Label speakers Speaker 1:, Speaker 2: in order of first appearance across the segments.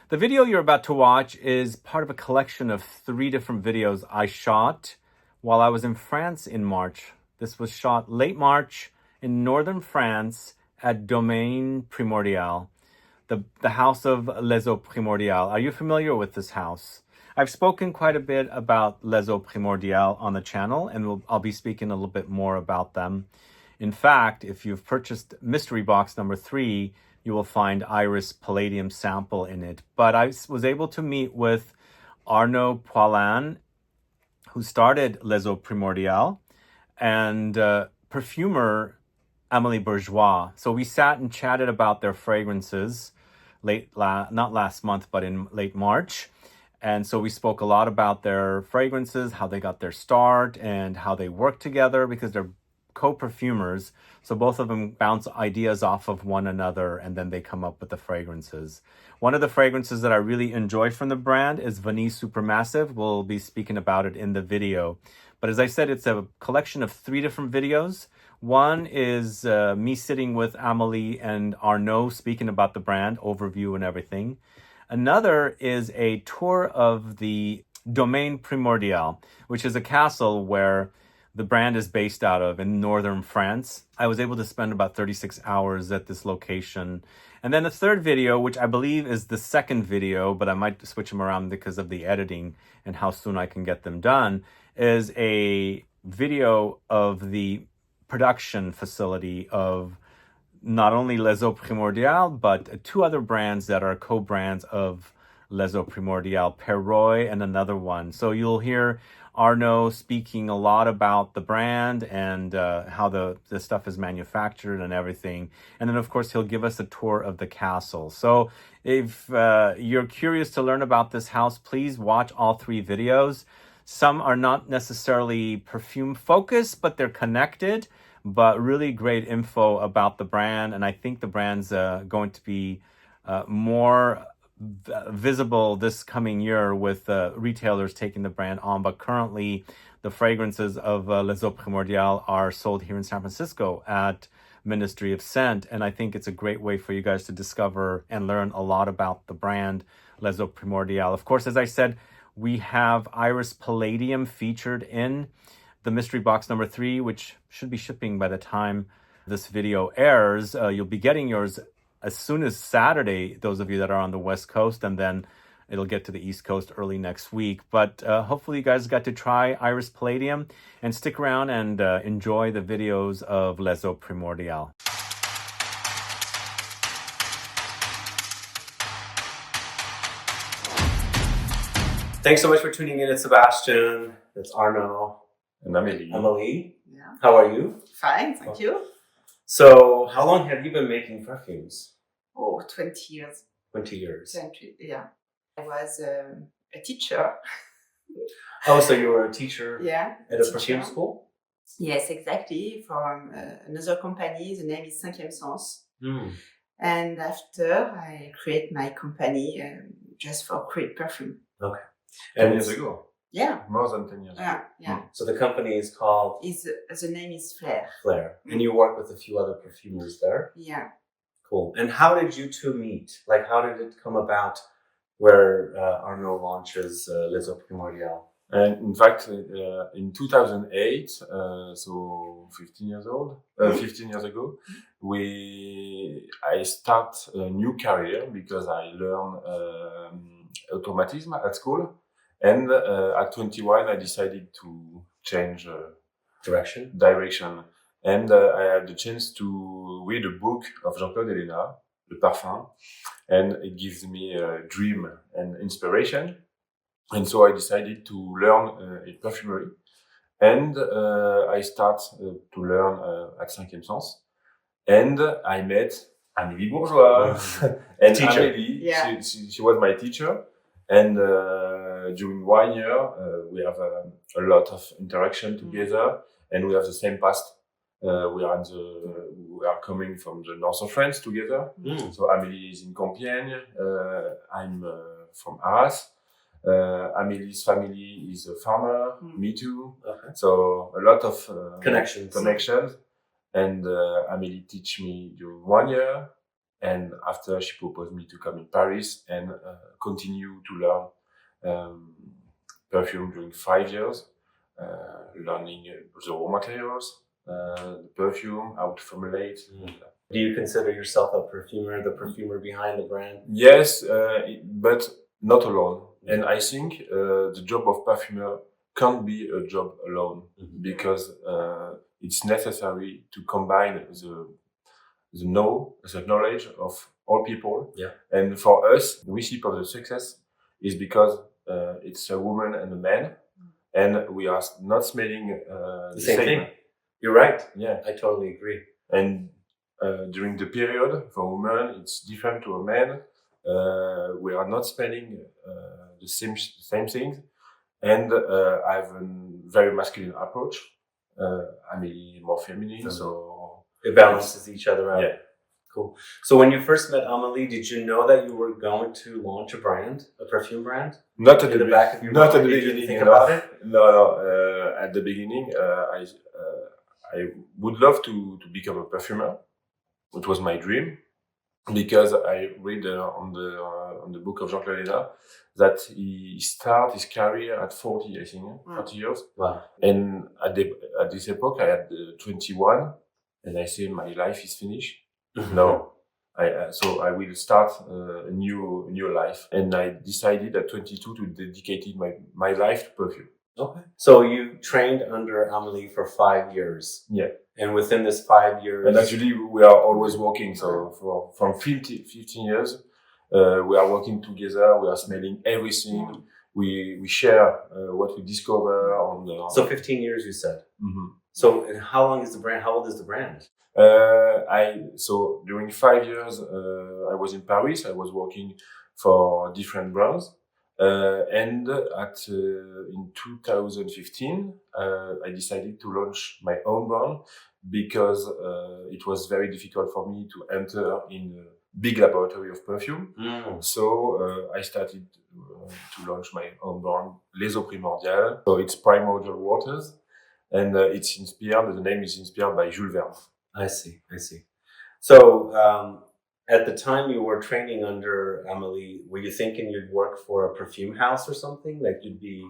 Speaker 1: The video you're about to watch is part of a collection of 3 different videos I shot while I was in France in March. This was shot late March in northern France at Domaine Primordial, the house of Les EAUX Primordiales. Are you familiar with this house? I've spoken quite a bit about Les EAUX Primordiales on the channel, and I'll be speaking a little bit more about them. In fact, if you've purchased mystery box number 3, you will find Iris Palladium sample in it. But I was able to meet with Arnaud Poulain, who started Les EAUX Primordiales, and perfumer Amelie Bourgeois. So we sat and chatted about their fragrances not last month, but in late March. And so we spoke a lot about their fragrances, how they got their start, and how they work together because they're co-perfumers. So both of them bounce ideas off of one another, and then they come up with the fragrances. One of the fragrances that I really enjoy from the brand is Vanille Supermassive. We'll be speaking about it in the video. But as I said, it's a collection of 3 different videos. One is me sitting with Amelie and Arnaud speaking about the brand, overview and everything. Another is a tour of the Domaine Primordial, which is a castle where the brand is based out of in northern France. I was able to spend about 36 hours at this location. And then a third video, which I believe is the second video, but I might switch them around because of the editing and how soon I can get them done, is a video of the production facility of not only Les EAUX Primordiales, but 2 other brands that are co-brands of Les EAUX Primordiales, Perroy and another one. So you'll hear Arnaud speaking a lot about the brand and how the stuff is manufactured and everything. And then, of course, he'll give us a tour of the castle. So if you're curious to learn about this house, please watch all 3 videos. Some are not necessarily perfume focused, but they're connected. But really great info about the brand. And I think the brand's going to be more visible this coming year with retailers taking the brand on. But currently, the fragrances of Les EAUX Primordiales are sold here in San Francisco at Ministry of Scent. And I think it's a great way for you guys to discover and learn a lot about the brand Les EAUX Primordiales. Of course, as I said, we have Iris Palladium featured in the mystery box number 3, which should be shipping by the time this video airs. You'll be getting yours as soon as Saturday, those of you that are on the West Coast, and then it'll get to the East Coast early next week. But hopefully you guys got to try Iris Palladium, and stick around and enjoy the videos of Les EAUX Primordiales. Thanks so much for tuning in. It's Sebastian. It's Arnaud.
Speaker 2: And Amelie.
Speaker 1: Amelie.
Speaker 3: Yeah.
Speaker 1: How are you?
Speaker 3: Fine, thank you.
Speaker 1: So, how long have you been making perfumes?
Speaker 3: Oh, 20 years.
Speaker 1: 20 years.
Speaker 3: 20, yeah. I was a teacher.
Speaker 1: Oh, so you were a teacher at a
Speaker 3: teacher.
Speaker 1: perfume school?
Speaker 3: Yes, exactly. From another company. The name is 5e Sens.
Speaker 1: Mm.
Speaker 3: And after, I create my company just for create perfume.
Speaker 1: Okay.
Speaker 2: 10 years ago.
Speaker 3: Yeah.
Speaker 2: More than 10 years ago.
Speaker 3: Yeah.
Speaker 1: So the company is called?
Speaker 3: The name is Flair.
Speaker 1: Flair. And you work with a few other perfumers there?
Speaker 3: Yeah.
Speaker 1: Cool. And how did you 2 meet? Like, how did it come about where Arnaud launches Les EAUX Primordiales?
Speaker 2: And in fact, in 2008, so 15 years old, 15 years ago, I start a new career because I learn automatism at school. And at 21, I decided to change
Speaker 1: Direction.
Speaker 2: And I had the chance to read a book of Jean-Claude Ellena, Le Parfum, and it gives me a dream and inspiration. And so I decided to learn in perfumery. And I start to learn at 5e Sens. And I met Amelie Bourgeois. And
Speaker 1: Teacher.
Speaker 2: Amelie, she was my teacher. And during 1 year, we have a lot of interaction together, and we have the same past. We are coming from the north of France together.
Speaker 1: Mm.
Speaker 2: So Amelie is in Compiègne. I'm from Arras. Amelie's family is a farmer. Me too.
Speaker 1: Okay.
Speaker 2: So a lot of
Speaker 1: Connections.
Speaker 2: And Amelie teach me during 1 year. And after, she proposed me to come in Paris and continue to learn perfume during 5 years, learning the raw materials, the perfume, how to formulate.
Speaker 4: Do you consider yourself a perfumer, the perfumer behind the brand?
Speaker 2: Yes, but not alone. And I think the job of perfumer can't be a job alone, because it's necessary to combine the knowledge of all people.
Speaker 4: Yeah.
Speaker 2: And for us, the recipe of the success is because it's a woman and a man, and we are not smelling
Speaker 4: The same thing. You're right.
Speaker 2: Yeah.
Speaker 4: I totally agree.
Speaker 2: And during the period, for a woman, it's different to a man. We are not spending the same things. And I have a very masculine approach. Amelie more feminine, so
Speaker 4: it balances each other out.
Speaker 2: Yeah.
Speaker 4: Cool. So when you first met Amelie, did you know that you were going to launch a brand, a perfume brand?
Speaker 2: Not at
Speaker 4: In the back of your
Speaker 2: not
Speaker 4: mind,
Speaker 2: at the
Speaker 4: you didn't
Speaker 2: beginning.
Speaker 4: think about it?
Speaker 2: No. At the beginning, I would love to become a perfumer. It was my dream, because I read on the book of Jean-Claude Léna that he started his career at 40, I think, 40 years.
Speaker 4: Wow.
Speaker 2: And at this epoch, I had 21, and I said my life is finished. No, so I will start a new life, and I decided at 22 to dedicate my life to perfume.
Speaker 4: Okay. So you trained under Amelie for 5 years.
Speaker 2: Yeah.
Speaker 4: And within this 5 years...
Speaker 2: And actually, we are always working. So from 15 years, we are working together. We are smelling everything. We share what we discover on the...
Speaker 4: So 15 years, you said.
Speaker 2: Mm-hmm.
Speaker 4: So and how long is the brand? How old is the brand?
Speaker 2: So during 5 years, I was in Paris. I was working for different brands. And in 2015, I decided to launch my own brand, because it was very difficult for me to enter in a big laboratory of perfume. So I started to launch my own brand, Les EAUX Primordiales. So it's primordial waters, and the name is inspired by Jules Verne.
Speaker 4: I see. So at the time you were training under Amelie, were you thinking you'd work for a perfume house or something? Like you'd be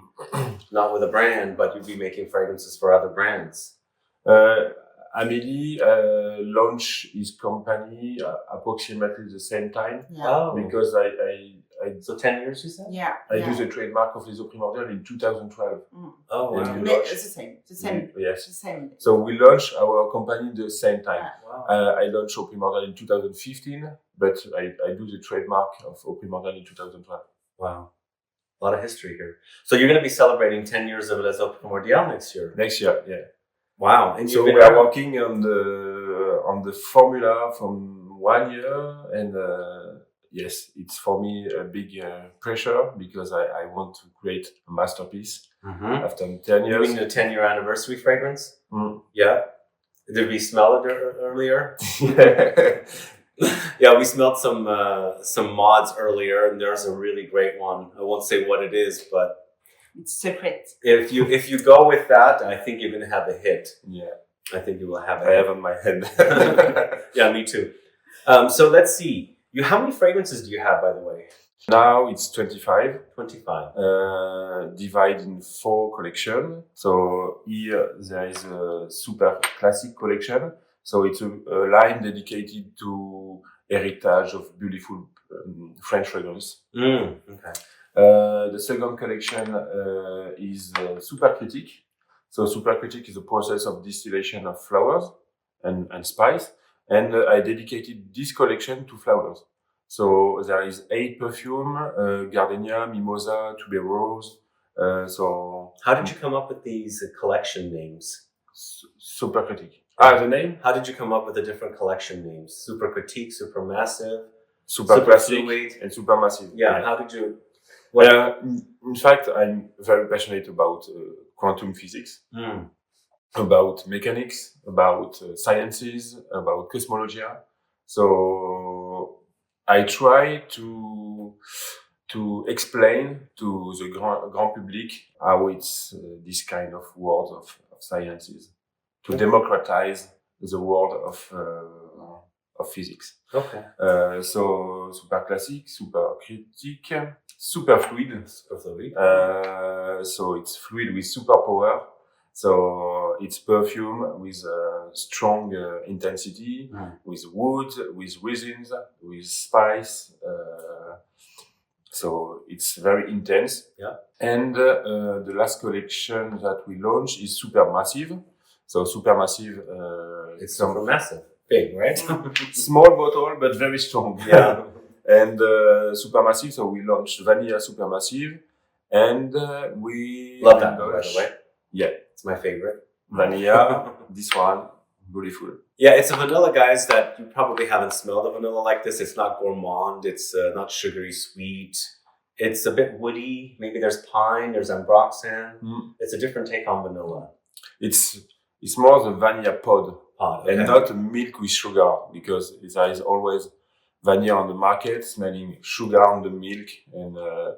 Speaker 4: not with a brand, but you'd be making fragrances for other brands?
Speaker 2: Amelie launched his company approximately the same time.
Speaker 3: Yeah.
Speaker 2: Because
Speaker 4: So 10 years, you said?
Speaker 3: Yeah.
Speaker 2: I do the trademark of Les EAUX Primordiales in 2012.
Speaker 4: Oh, wow.
Speaker 2: And
Speaker 3: It's the same.
Speaker 2: Yes.
Speaker 3: The same.
Speaker 2: So we launched our company the same time.
Speaker 4: Wow.
Speaker 2: I launched EAUX Primordiales in 2015, but I do the trademark of EAUX Primordiales in 2012.
Speaker 4: Wow. A lot of history here. So you're going to be celebrating 10 years of Les EAUX Primordiales next year?
Speaker 2: Next year, yeah.
Speaker 4: Wow. And
Speaker 2: so we are working on the formula from 1 year, and yes, it's for me a big pressure, because I want to create a masterpiece after 10 years.
Speaker 4: You mean the 10-year anniversary fragrance?
Speaker 2: Mm.
Speaker 4: Yeah. Did we smell it earlier? Yeah, we smelled some mods earlier, and there's a really great one. I won't say what it is, but
Speaker 3: It's secret.
Speaker 4: if you go with that, I think you're gonna have a hit.
Speaker 2: Yeah,
Speaker 4: I think you will have a
Speaker 2: I
Speaker 4: hit.
Speaker 2: have on my head.
Speaker 4: Yeah, me too. So let's see. How many fragrances do you have, by the way?
Speaker 2: Now it's 25.
Speaker 4: 25.
Speaker 2: Divided in 4 collections. So here there is a Supercritque collection. So it's a line dedicated to heritage of beautiful French fragrance.
Speaker 4: Okay.
Speaker 2: The second collection is Supercritique. So Supercritique is a process of distillation of flowers and spice. And I dedicated this collection to flowers. So there is 8 perfume, gardenia, mimosa, tuberose. So
Speaker 4: How did you come up with these collection names?
Speaker 2: Supercritique. The name?
Speaker 4: How did you come up with the different collection names? Supercritique, Supermassive,
Speaker 2: Superfluide, and Supermassive.
Speaker 4: Yeah. How did you?
Speaker 2: In fact, I'm very passionate about quantum physics, about mechanics, about sciences, about cosmology. So I try to explain to the grand public how it's this kind of world of sciences, to democratize the world of physics.
Speaker 4: Okay.
Speaker 2: So Superclassique, Supercritique, Superfluide. So it's fluid with superpower. So it's perfume with strong intensity, with wood, with resins, with spice. So it's very intense.
Speaker 4: Yeah.
Speaker 2: And the last collection that we launched is Supermassive. So Supermassive,
Speaker 4: It's supermassive. Big, right?
Speaker 2: small bottle, but very strong.
Speaker 4: Yeah.
Speaker 2: And Supermassive, so we launched Vanille Supermassive, and we
Speaker 4: Love that one, by
Speaker 2: launched-
Speaker 4: the way.
Speaker 2: Yeah,
Speaker 4: It's my favorite.
Speaker 2: Vanilla. This one, beautiful.
Speaker 4: Yeah, it's a vanilla, guys, that you probably haven't smelled a vanilla like this. It's not gourmand. It's not sugary sweet. It's a bit woody. Maybe there's pine. There's ambroxan. It's a different take on vanilla.
Speaker 2: It's more the vanilla pod,
Speaker 4: Okay.
Speaker 2: and not milk with sugar, because there is always vanilla on the market smelling sugar on the milk,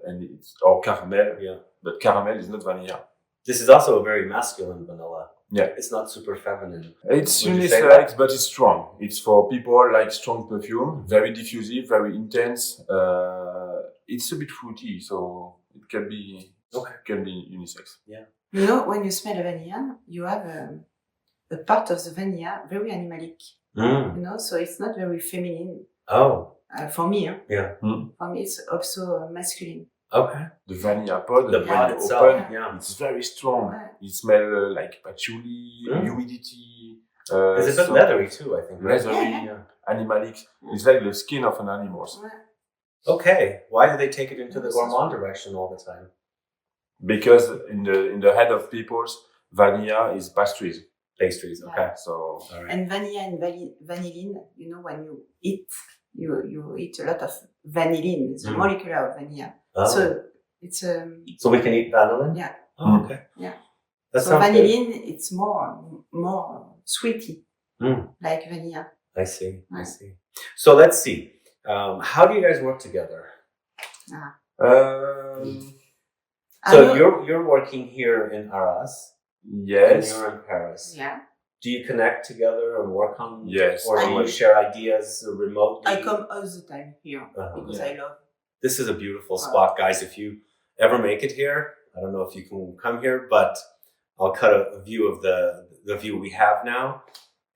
Speaker 2: and it's or caramel.
Speaker 4: Yeah.
Speaker 2: But caramel is not vanilla.
Speaker 4: This is also a very masculine vanilla.
Speaker 2: Yeah.
Speaker 4: It's not super feminine.
Speaker 2: It's
Speaker 4: Would you say
Speaker 2: unisex, but it's strong. It's for people like strong perfume, very diffusive, very intense. It's a bit fruity, so it can be unisex.
Speaker 3: You know, when you smell vanilla, you have a part of the vanilla very animalic. You know, so it's not very feminine.
Speaker 4: Oh,
Speaker 3: For me,
Speaker 4: yeah.
Speaker 3: For me, it's also masculine.
Speaker 4: Okay.
Speaker 2: The vanilla pod,
Speaker 4: The
Speaker 2: when
Speaker 4: pod
Speaker 2: you
Speaker 4: itself,
Speaker 2: open,
Speaker 4: yeah.
Speaker 2: it's very strong.
Speaker 3: Ouais.
Speaker 2: It smells like patchouli, humidity.
Speaker 4: It's a bit
Speaker 2: so
Speaker 4: leathery too, I think. right?
Speaker 2: leathery,
Speaker 3: Yeah.
Speaker 2: animalic. It's like the skin of an animal.
Speaker 3: Ouais.
Speaker 4: Okay. Why do they take it into the gourmand direction all the time?
Speaker 2: Because in the head of people's, vanilla is pastries.
Speaker 4: Pastries. Okay.
Speaker 2: So
Speaker 4: All right.
Speaker 3: And vanilla and vanillin, you know, when you eat, you eat a lot of vanillin, the molecule of vanilla.
Speaker 4: Oh.
Speaker 3: So it's
Speaker 4: So we can eat vanillin?
Speaker 3: Yeah.
Speaker 4: Oh, okay.
Speaker 3: Yeah.
Speaker 4: That
Speaker 3: so
Speaker 4: sounds good.
Speaker 3: vanillin, it's more sweety, like vanilla.
Speaker 4: I see. I
Speaker 3: Ouais.
Speaker 4: see. So let's see. How do you guys work together? So you're working here in Arras. And
Speaker 2: yes,
Speaker 4: you're in Paris.
Speaker 3: Yeah.
Speaker 4: Do you connect together and work on?
Speaker 2: Yes.
Speaker 4: Or do you
Speaker 2: always.
Speaker 4: share ideas remotely?
Speaker 3: I come all the time here because
Speaker 2: Yeah.
Speaker 3: I love.
Speaker 4: This is a beautiful spot, guys. If you ever make it here, I don't know if you can come here, but I'll cut a view of the view we have now.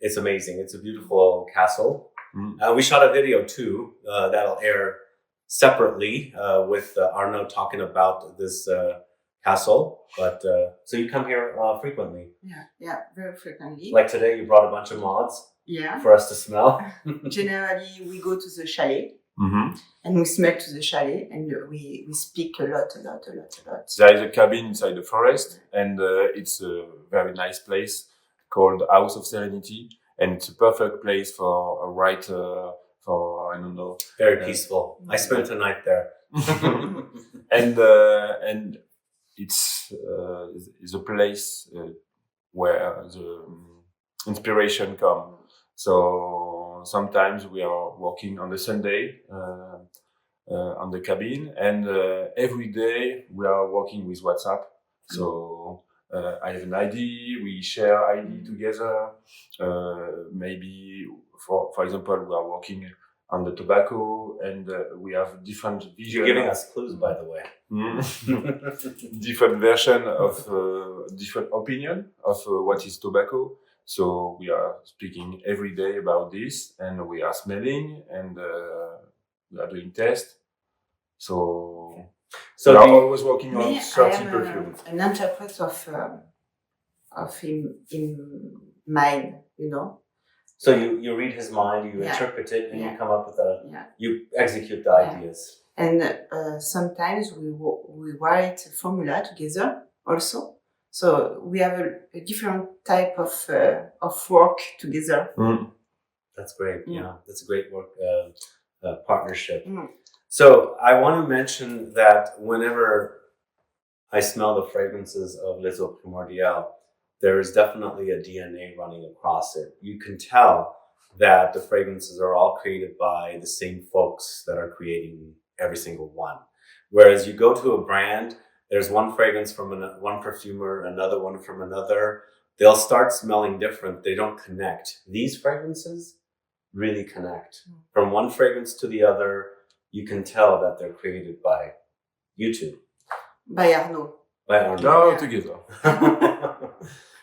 Speaker 4: It's amazing. It's a beautiful castle. We shot a video too that'll air separately with Arnaud talking about this castle. But so you come here frequently.
Speaker 3: Yeah, very frequently.
Speaker 4: Like today, you brought a bunch of mods
Speaker 3: Yeah.
Speaker 4: for us to smell.
Speaker 3: Generally, we go to the chalet
Speaker 2: Mm-hmm.
Speaker 3: and we smell to the chalet and we speak a lot.
Speaker 2: There is a cabin inside the forest, and it's a very nice place called House of Serenity, and it's a perfect place for a writer, for, I don't know.
Speaker 4: Very peaceful. I spent a night there.
Speaker 2: and it's a place where the inspiration come. So sometimes we are working on the Sunday on the cabin, and every day we are working with WhatsApp. So I have an idea, we share idea together. Maybe for example, we are working on the tobacco, and we have different vision.
Speaker 4: You're giving us clues, by the way.
Speaker 2: Different version of different opinion of what is tobacco. So we are speaking every day about this, and we are smelling, and we are doing tests. So we are always working on 30 perfumes.
Speaker 3: An interpreter of him in mind, you know.
Speaker 4: So you read his mind, you interpret it, and you come up with you execute the ideas.
Speaker 3: And sometimes we write a formula together also. So we have a different type of work together.
Speaker 4: That's great. Yeah, that's a great work partnership.
Speaker 3: Mm.
Speaker 4: So I want to mention that whenever I smell the fragrances of Les EAUX Primordiales, there is definitely a DNA running across it. You can tell that the fragrances are all created by the same folks that are creating every single one. Whereas you go to a brand, there's one fragrance from one perfumer, another one from another. They'll start smelling different. They don't connect. These fragrances, really connect. From one fragrance to the other, you can tell that they're created by you two.
Speaker 3: By Arnaud.
Speaker 4: By Arnaud.
Speaker 2: No,
Speaker 3: Yeah.
Speaker 2: together.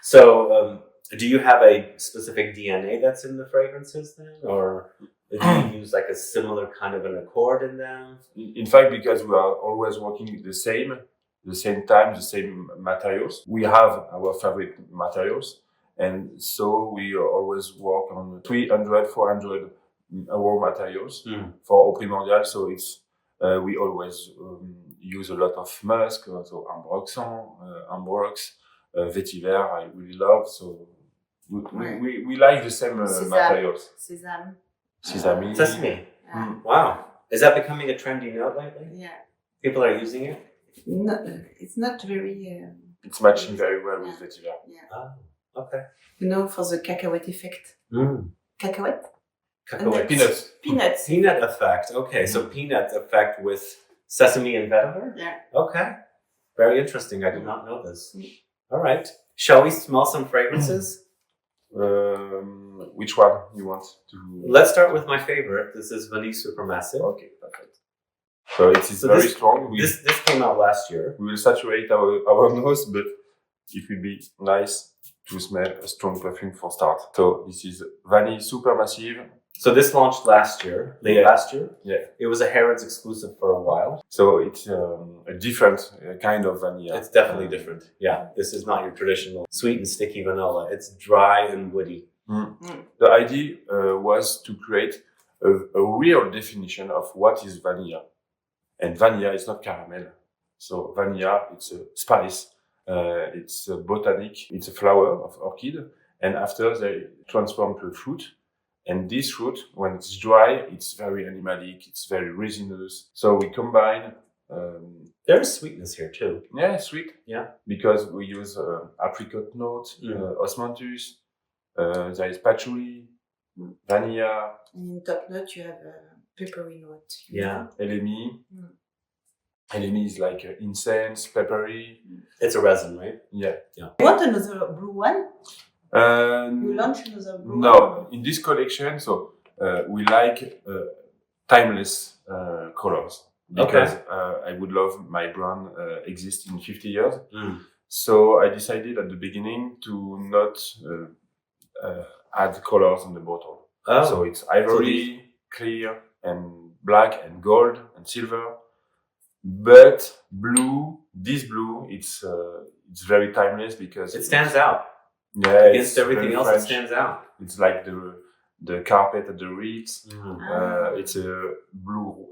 Speaker 4: So, do you have a specific DNA that's in the fragrances then? Or do you use like a similar kind of an accord in them?
Speaker 2: In fact, because we are always working the same time, the same materials, we have our favorite materials. And so we always work on 300, 400 raw materials for our primordial. So it's, we always use a lot of musk, so Ambre, vetiver, I really love. So we like the same materials. Sesame.
Speaker 4: Sesame. Wow. Is that becoming a trendy note lately?
Speaker 3: Yeah.
Speaker 4: People are using it?
Speaker 3: No, it's not very...
Speaker 2: It's matching very well with vetiver.
Speaker 3: Yeah.
Speaker 4: Oh, okay.
Speaker 3: You know, for the cacahuète effect. Cacahuète?
Speaker 4: Cacahuète.
Speaker 2: Peanuts.
Speaker 3: Peanuts.
Speaker 4: Peanut effect. Okay, so peanut effect with sesame and vetiver?
Speaker 3: Yeah.
Speaker 4: Okay. Very interesting. I did not know this. All right. Shall we smell some fragrances?
Speaker 2: Which one you want to?
Speaker 4: Let's start with my favorite. This is Vanille Supermassive.
Speaker 2: Okay, perfect. So it is very strong.
Speaker 4: This came out last year.
Speaker 2: We will saturate our nose, but it will be nice to smell a strong perfume for start. So this is Vanille Supermassive.
Speaker 4: So this launched last year, late last year.
Speaker 2: Yeah.
Speaker 4: It was a Harrods exclusive for a while.
Speaker 2: So it's a different kind of vanilla.
Speaker 4: It's definitely different. Yeah, this is not your traditional sweet and sticky vanilla. It's dry and woody.
Speaker 2: The idea was to create a real definition of what is vanilla. And vanilla is not caramel. So vanilla, it's a spice. It's a botanic. It's a flower of orchid. And after they transform to a fruit. And this fruit, when it's dry, it's very animalic. It's very resinous. So we combine.
Speaker 4: There's sweetness here too.
Speaker 2: Yeah, sweet.
Speaker 4: Yeah.
Speaker 2: Because we use apricot note, osmanthus. There is patchouli, vanilla.
Speaker 3: And in top note, you have peppery note.
Speaker 4: Yeah.
Speaker 2: LME. LME is like incense, peppery.
Speaker 4: It's a resin, right?
Speaker 2: Yeah.
Speaker 3: You want another blue one? You launch another blue one?
Speaker 2: No, in this collection, so we like timeless colors. Because I would love my brand exist in 50 years. So I decided at the beginning to not add colors on the bottle. So it's ivory, clear, and black, and gold, and silver. But blue, this blue, it's very timeless because
Speaker 4: it stands out.
Speaker 2: Yeah,
Speaker 4: against everything else, it stands out.
Speaker 2: It's like the carpet at the Ritz. It's a blue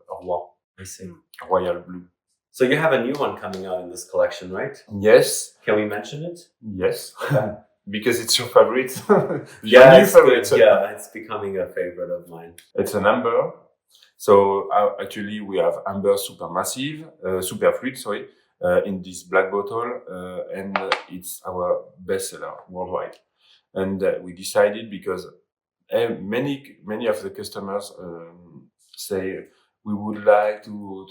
Speaker 2: roi.
Speaker 4: I see.
Speaker 2: Royal blue.
Speaker 4: So you have a new one coming out in this collection, right?
Speaker 2: Yes.
Speaker 4: Can we mention it?
Speaker 2: Yes. Because it's your favorite.
Speaker 4: Yeah, it's favorite. Yeah, it's becoming a favorite of mine.
Speaker 2: It's an amber. So actually we have Ambre Supermassive, Superfluide, sorry, in this black bottle, and it's our bestseller worldwide. And we decided because many of the customers say we would like to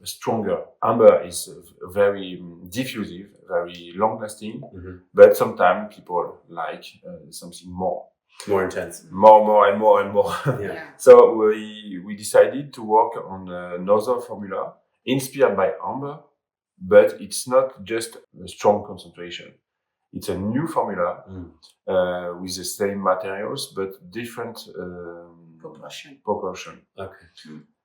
Speaker 2: stronger. Amber is very diffusive, very long-lasting, but sometimes people like something more
Speaker 4: intense,
Speaker 2: more and more.
Speaker 4: Yeah.
Speaker 2: So we decided to work on another formula inspired by Amber, but it's not just a strong concentration. It's a new formula with the same materials but different proportion.
Speaker 4: Okay.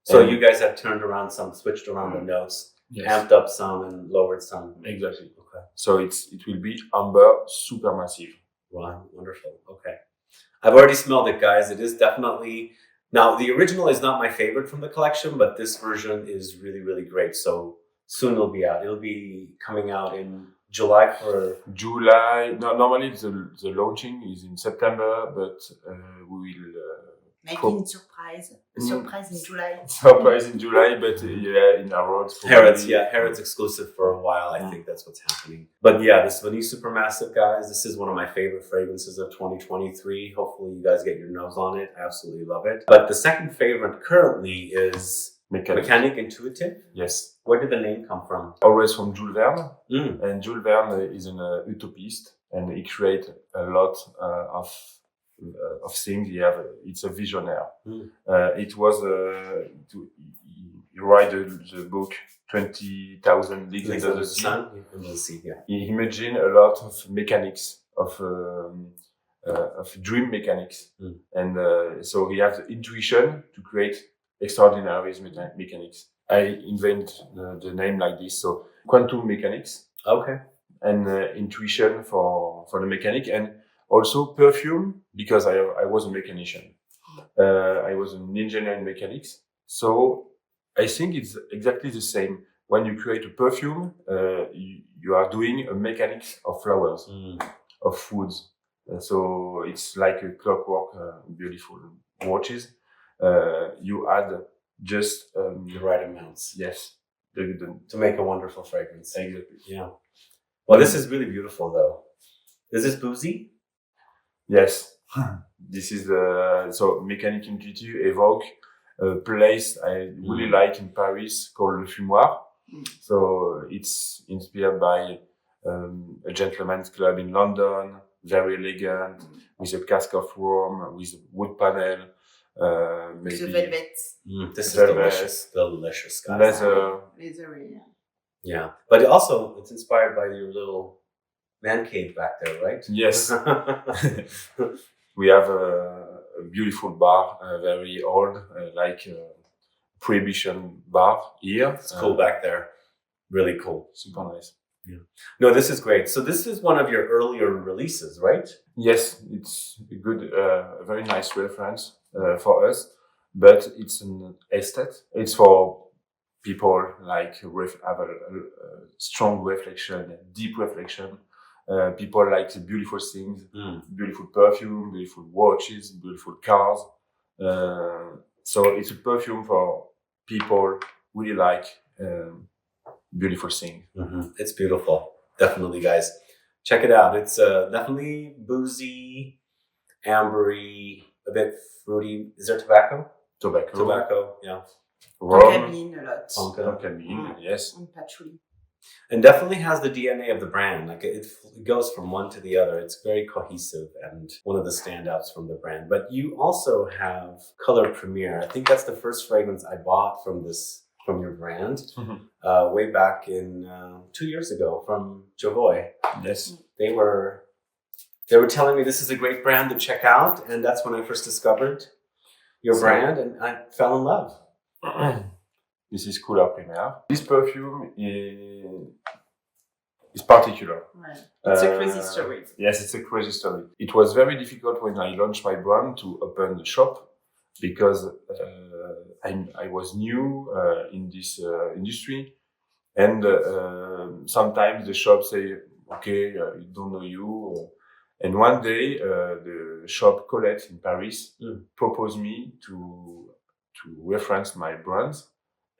Speaker 4: So you guys have switched around the notes, amped up some and lowered some.
Speaker 2: Exactly.
Speaker 4: Okay.
Speaker 2: So it will be Ambre Supermassive.
Speaker 4: Wow, wonderful. Okay. I've already smelled it, guys. It is definitely... Now, the original is not my favorite from the collection, but this version is really, really great. So soon it'll be out. It'll be coming out in July for...
Speaker 2: July. No, normally the launching is in September, but we will...
Speaker 3: Maybe in surprise in July.
Speaker 2: Surprise in July, but in Harrods.
Speaker 4: Harrods exclusive for a while. I think that's what's happening. But yeah, this Vanille Supermassive, guys, this is one of my favorite fragrances of 2023. Hopefully you guys get your nose on it. I absolutely love it. But the second favorite currently is Mecanique Intuitive.
Speaker 2: Yes.
Speaker 4: Where did the name come from?
Speaker 2: Always from Jules Verne. And Jules Verne is an utopist, and he created a lot of of things. It's a visionary. It was he write the book 20,000 Leagues Under the Sea. He imagined a lot of mechanics of dream mechanics, and so he has the intuition to create extraordinary mechanics. I invent the name like this. So quantum mechanics.
Speaker 4: Okay.
Speaker 2: And intuition for the mechanic, and also perfume, because I was a mechanician. I was an engineer in mechanics. So I think it's exactly the same. When you create a perfume, you are doing a mechanics of flowers, of foods. So it's like a clockwork, beautiful watches. You add just
Speaker 4: the right amounts.
Speaker 2: Yes.
Speaker 4: To make a wonderful fragrance.
Speaker 2: Exactly.
Speaker 4: Yeah. Well, this is really beautiful, though. Is this boozy?
Speaker 2: Yes. This is so Mecanique Intuitive evoke a place I really like in Paris called Le Fumoir. So it's inspired by a gentleman's club in London, very elegant, with a cask of rum, with wood panel, maybe
Speaker 3: The velvet.
Speaker 4: This is
Speaker 2: velvet,
Speaker 4: delicious, guys.
Speaker 2: leather.
Speaker 3: Leathery,
Speaker 4: Yeah, but also it's inspired by your little man cave back there, right?
Speaker 2: Yes. We have a beautiful bar, very old, like prohibition bar here.
Speaker 4: It's cool back there. Really cool.
Speaker 2: Super nice.
Speaker 4: Yeah. No, this is great. So this is one of your earlier releases, right?
Speaker 2: Yes, it's a good, very nice reference for us, but it's an estate. It's for people like have a strong reflection, deep reflection. People like beautiful things, beautiful perfume, beautiful watches, beautiful cars. So it's a perfume for people who really like beautiful things.
Speaker 4: It's beautiful. Definitely, guys. Check it out. It's definitely boozy, ambery, a bit fruity. Is there tobacco? Tobacco, yeah.
Speaker 2: Rum.
Speaker 3: Tonka bean a lot.
Speaker 2: Tonka bean, yes.
Speaker 3: And patchouli.
Speaker 4: And definitely has the DNA of the brand. Like it goes from one to the other. It's very cohesive and one of the standouts from the brand. But you also have Coleur Primaire. I think that's the first fragrance I bought from your brand way back in 2 years ago from Jovoy.
Speaker 2: Yes.
Speaker 4: They were telling me this is a great brand to check out, and that's when I first discovered your brand, and I fell in love.
Speaker 2: This is Coleur Primaire. This perfume is particular.
Speaker 3: Right. It's a crazy story.
Speaker 2: Yes, it's a crazy story. It was very difficult when I launched my brand to open the shop because I was new in this industry, and sometimes the shop say, "Okay, we don't know you." And one day, the shop Colette in Paris proposed me to reference my brands.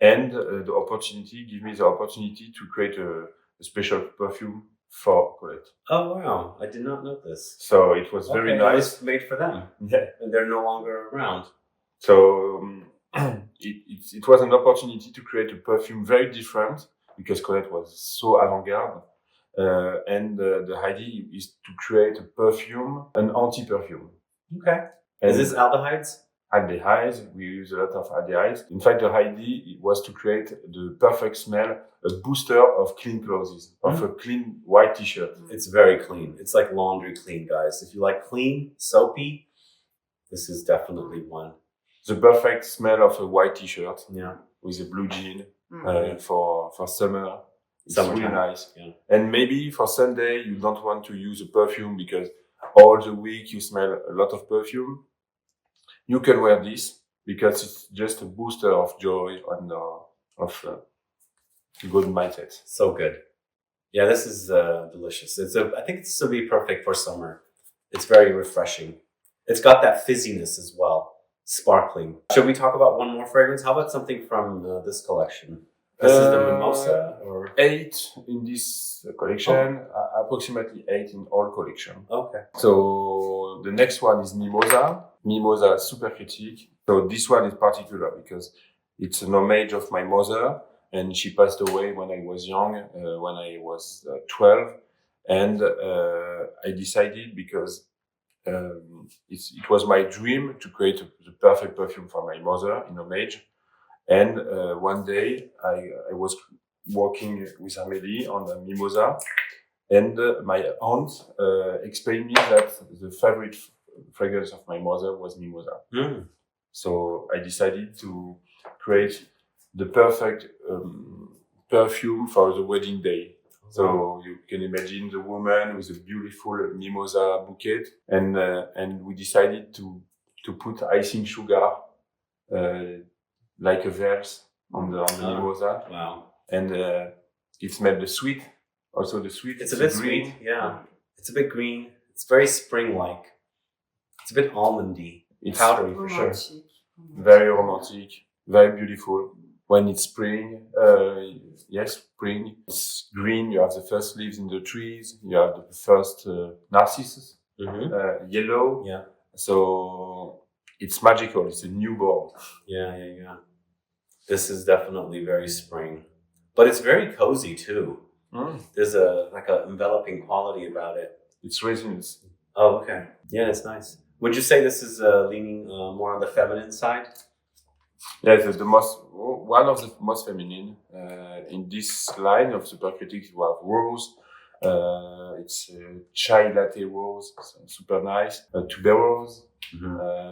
Speaker 2: And give me the opportunity to create a special perfume for Colette.
Speaker 4: Oh wow! I did not know this.
Speaker 2: So it was very nice.
Speaker 4: It was made for them.
Speaker 2: Yeah,
Speaker 4: and they're no longer around.
Speaker 2: So it was an opportunity to create a perfume very different because Colette was so avant-garde. And the idea is to create a perfume, an anti-perfume.
Speaker 4: Okay. Is this aldehydes?
Speaker 2: Aldehydes. We use a lot of aldehydes. In fact, the idea was to create the perfect smell, a booster of clean clothes, of a clean white t-shirt.
Speaker 4: It's very clean. It's like laundry clean, guys. If you like clean, soapy, this is definitely one.
Speaker 2: The perfect smell of a white t-shirt.
Speaker 4: Yeah.
Speaker 2: With a blue jean for summer. It's
Speaker 4: Summertime.
Speaker 2: really nice.
Speaker 4: Yeah.
Speaker 2: And maybe for Sunday, you don't want to use a perfume because all the week you smell a lot of perfume. You can wear this because it's just a booster of joy and of good mindset.
Speaker 4: So good. Yeah, this is delicious. I think this will be perfect for summer. It's very refreshing. It's got that fizziness as well. Sparkling. Should we talk about one more fragrance? How about something from this collection? This is the Mimosa, or
Speaker 2: 8 in this collection, approximately 8 in all collection.
Speaker 4: Okay.
Speaker 2: So the next one is Mimosa Supercritique. So this one is particular because it's an homage of my mother, and she passed away when I was young, when I was 12, and I decided because it was my dream to create the perfect perfume for my mother in homage. And one day I was working with Amelie on the Mimosa, and my aunt explained me that the favorite fragrance of my mother was Mimosa. So I decided to create the perfect perfume for the wedding day. So you can imagine the woman with a beautiful mimosa bouquet, and we decided to put icing sugar like a verse on the mimosa.
Speaker 4: Wow!
Speaker 2: And it smelled the sweet. Also the sweet.
Speaker 4: It's a bit
Speaker 2: green.
Speaker 4: sweet. Yeah, it's a bit green. It's very spring-like. It's a bit almondy.
Speaker 2: It's
Speaker 4: powdery for sure.
Speaker 2: Very romantic. Very beautiful. When it's spring, yes, spring, it's green. You have the first leaves in the trees. You have the first narcissus, yellow.
Speaker 4: Yeah.
Speaker 2: So it's magical. It's a newborn.
Speaker 4: Yeah. This is definitely very spring, but it's very cozy too. There's a enveloping quality about it.
Speaker 2: It's resins.
Speaker 4: Oh, okay. Yeah, it's nice. Would you say this is leaning more on the feminine side?
Speaker 2: Yes, one of the most feminine. In this line of Supercritique, you have rose. It's chai latte rose, super nice. Tuberose,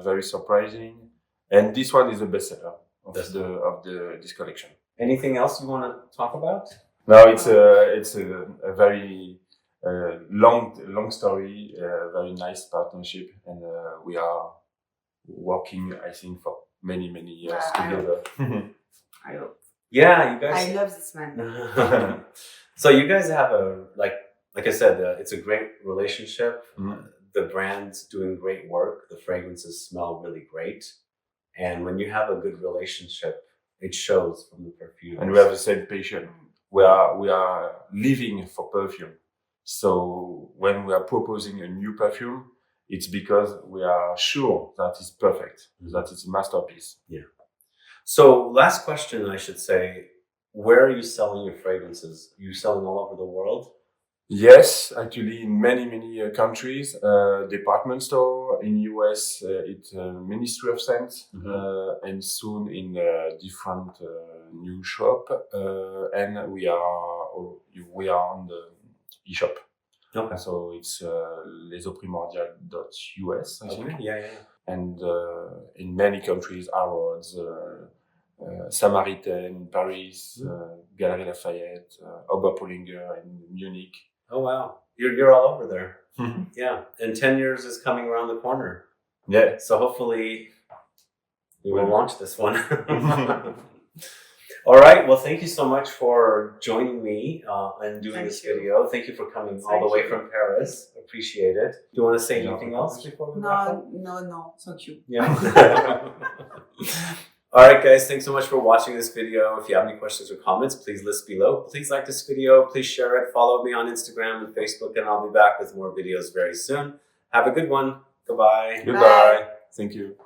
Speaker 2: very surprising. And this one is the bestseller of this collection.
Speaker 4: Anything else you want to talk about?
Speaker 2: No, it's a very long story, very nice partnership, and we are working, I think, for many years together.
Speaker 3: I hope.
Speaker 4: Yeah, you guys.
Speaker 3: I love this man.
Speaker 4: So you guys have like I said, it's a great relationship. The brand's doing great work. The fragrances smell really great, and when you have a good relationship, it shows from the perfume.
Speaker 2: And we have the same passion. We are living for perfume. So when we are proposing a new perfume, it's because we are sure that it's perfect, that it's a masterpiece.
Speaker 4: Yeah. So last question, I should say, where are you selling your fragrances? Are you selling all over the world?
Speaker 2: Yes, actually in many countries, department store in US, it's Ministry of Scent, and soon in different new shop, and we are on the eShop.
Speaker 4: Okay.
Speaker 2: So it's lesauprimordiales.us, I think.
Speaker 4: Yeah.
Speaker 2: And in many countries, Harrods, Samaritain in Paris, Galeries Lafayette, Oberpollinger in Munich.
Speaker 4: Oh wow, you're all over there. Yeah, and 10 years is coming around the corner.
Speaker 2: Yeah.
Speaker 4: So hopefully we will launch this one. All right. Well, thank you so much for joining me and doing this video. Thank you for coming all the way from Paris. Appreciate it. Do you want to say anything else before we wrap up?
Speaker 3: No. Thank you.
Speaker 4: Yeah. All right, guys. Thanks so much for watching this video. If you have any questions or comments, please list below. Please like this video. Please share it. Follow me on Instagram and Facebook, and I'll be back with more videos very soon. Have a good one. Goodbye.
Speaker 2: Goodbye. Thank you.